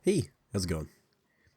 Hey, how's it going?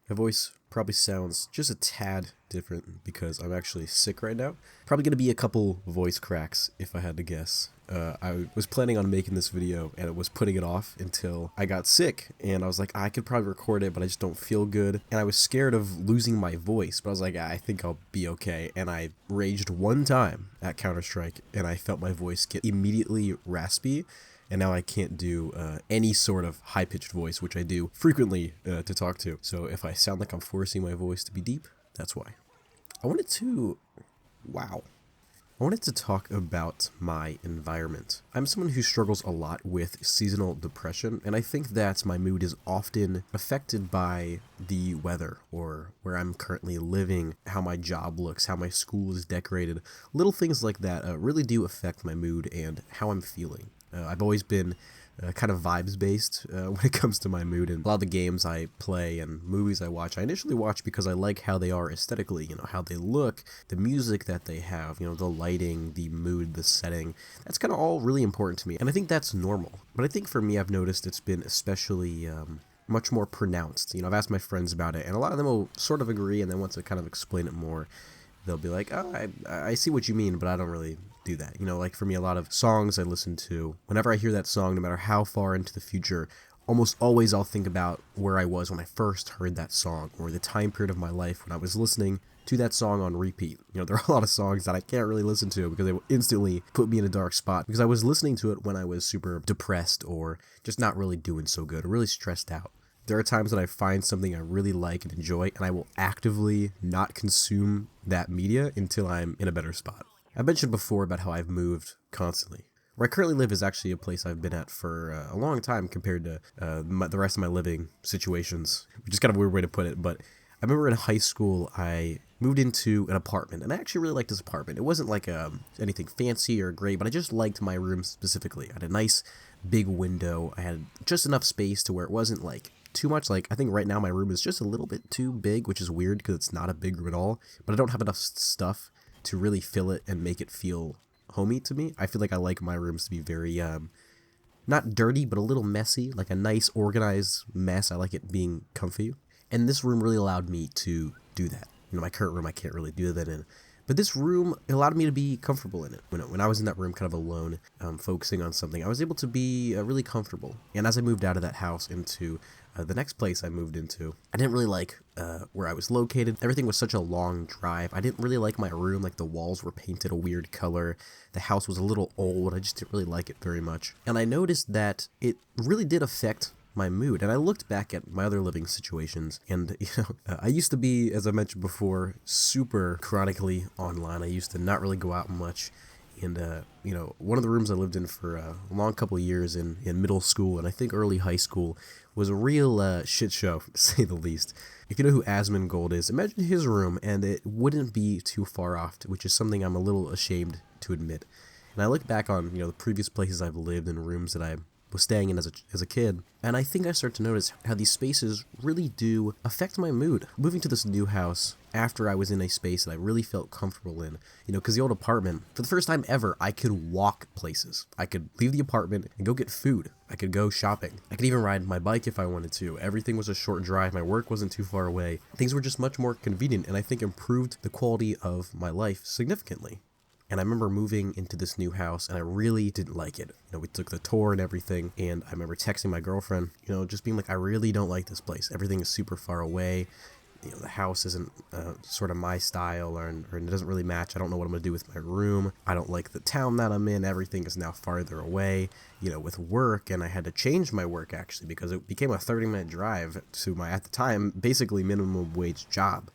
My voice probably sounds just a tad different because I'm actually sick right now. Probably gonna be a couple voice cracks if I had to guess. I was planning on making this video and it was putting it off until I got sick and I was like, I could probably record it, but I just don't feel good. And I was scared of losing my voice, but I was like, I think I'll be okay. And I raged one time at Counter-Strike and I felt my voice get immediately raspy, and now I can't do any sort of high-pitched voice, which I do frequently to talk to. So if I sound like I'm forcing my voice to be deep, that's why. I wanted to... Wow. I wanted to talk about my environment. I'm someone who struggles a lot with seasonal depression, and I think that my mood is often affected by the weather, or where I'm currently living, how my job looks, how my school is decorated. Little things like that really do affect my mood and how I'm feeling. I've always been kind of vibes based when it comes to my mood, and a lot of the games I play and movies I watch, I initially watch because I like how they are aesthetically, how they look, the music that they have, the lighting, the mood, the setting. That's kind of all really important to me, and I think that's normal. But I think for me, I've noticed it's been especially much more pronounced. I've asked my friends about it, and a lot of them will sort of agree, and then once I kind of explain it more, they'll be like, oh, I see what you mean, but I don't really do that. Like for me, a lot of songs I listen to, whenever I hear that song, no matter how far into the future, almost always I'll think about where I was when I first heard that song, or the time period of my life when I was listening to that song on repeat. There are a lot of songs that I can't really listen to because they will instantly put me in a dark spot because I was listening to it when I was super depressed or just not really doing so good or really stressed out. There are times that I find something I really like and enjoy, and I will actively not consume that media until I'm in a better spot. I mentioned before about how I've moved constantly. Where I currently live is actually a place I've been at for a long time compared to the rest of my living situations, which is kind of a weird way to put it, but I remember in high school I moved into an apartment, and I actually really liked this apartment. It wasn't like anything fancy or great, but I just liked my room specifically. I had a nice big window. I had just enough space to where it wasn't like too much. Like, I think right now my room is just a little bit too big, which is weird because it's not a big room at all, but I don't have enough stuff to really fill it and make it feel homey to me. I feel like I like my rooms to be very not dirty, but a little messy, like a nice organized mess. I like it being comfy, and this room really allowed me to do that. My current room I can't really do that in, but this room allowed me to be comfortable in it. When I was in that room kind of alone, focusing on something, I was able to be really comfortable. And as I moved out of that house into the next place I moved into, I didn't really like where I was located. Everything was such a long drive. I didn't really like my room. Like, the walls were painted a weird color. The house was a little old. I just didn't really like it very much. And I noticed that it really did affect my mood. And I looked back at my other living situations, and I used to be, as I mentioned before, super chronically online. I used to not really go out much, and one of the rooms I lived in for a long couple of years in middle school and I think early high school was a real shit show, to say the least. If you know who Asmongold is, imagine his room, and it wouldn't be too far off, which is something I'm a little ashamed to admit. And I look back on the previous places I've lived and rooms that I was staying in as a kid, and I think I start to notice how these spaces really do affect my mood. Moving to this new house after I was in a space that I really felt comfortable in, because the old apartment, for the first time ever, I could walk places. I could leave the apartment and go get food. I could go shopping. I could even ride my bike if I wanted to. Everything was a short drive. My work wasn't too far away. Things were just much more convenient, and I think improved the quality of my life significantly. And I remember moving into this new house, and I really didn't like it. We took the tour and everything, and I remember texting my girlfriend, just being like, I really don't like this place. Everything is super far away. The house isn't sort of my style, or it doesn't really match. I don't know what I'm going to do with my room. I don't like the town that I'm in. Everything is now farther away, with work, and I had to change my work, actually, because it became a 30-minute drive to my, at the time, basically minimum wage job.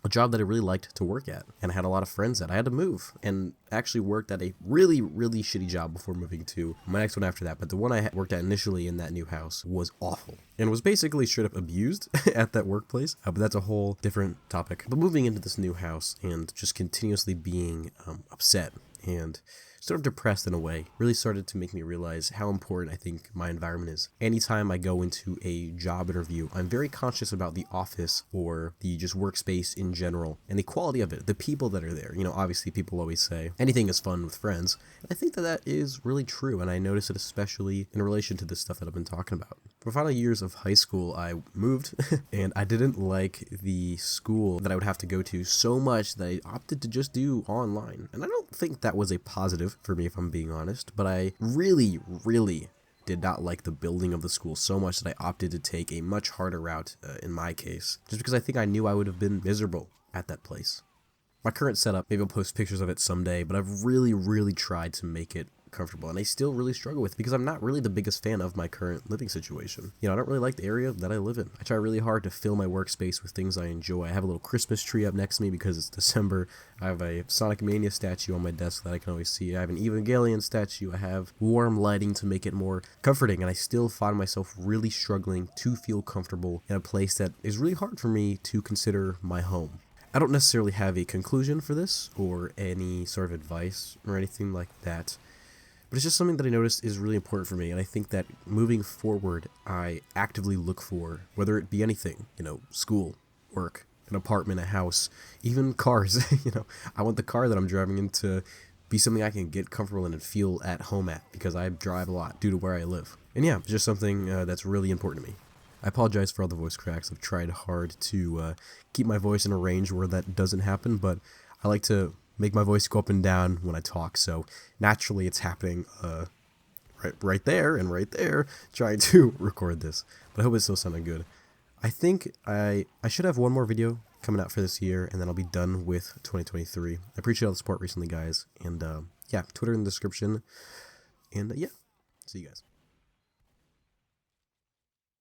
A job that I really liked to work at, and I had a lot of friends that I had to move, and actually worked at a really, really shitty job before moving to my next one after that. But the one I worked at initially in that new house was awful, and was basically straight up abused at that workplace, but that's a whole different topic. But moving into this new house and just continuously being upset and sort of depressed in a way, really started to make me realize how important I think my environment is. Anytime I go into a job interview, I'm very conscious about the office or the just workspace in general and the quality of it, the people that are there. Obviously people always say anything is fun with friends. I think that is really true, and I notice it especially in relation to this stuff that I've been talking about. For the final years of high school, I moved, and I didn't like the school that I would have to go to so much that I opted to just do online. And I don't think that was a positive for me, if I'm being honest, but I really, really did not like the building of the school so much that I opted to take a much harder route in my case, just because I think I knew I would have been miserable at that place. My current setup, maybe I'll post pictures of it someday, but I've really, really tried to make it comfortable, and I still really struggle with it because I'm not really the biggest fan of my current living situation. You know, I don't really like the area that I live in. I try really hard to fill my workspace with things I enjoy. I have a little Christmas tree up next to me because it's December. I have a Sonic Mania statue on my desk that I can always see. I have an Evangelion statue. I have warm lighting to make it more comforting, and I still find myself really struggling to feel comfortable in a place that is really hard for me to consider my home. I don't necessarily have a conclusion for this or any sort of advice or anything like that, but it's just something that I noticed is really important for me, and I think that moving forward, I actively look for, whether it be anything, you know, school, work, an apartment, a house, even cars, you know, I want the car that I'm driving in to be something I can get comfortable in and feel at home at, because I drive a lot due to where I live. And yeah, it's just something that's really important to me. I apologize for all the voice cracks. I've tried hard to keep my voice in a range where that doesn't happen, but I like to make my voice go up and down when I talk, so naturally it's happening right there and right there, trying to record this. But I hope it's still sounding good. I think I should have one more video coming out for this year, and then I'll be done with 2023. I appreciate all the support recently, guys, and yeah, Twitter in the description, and yeah, see you guys.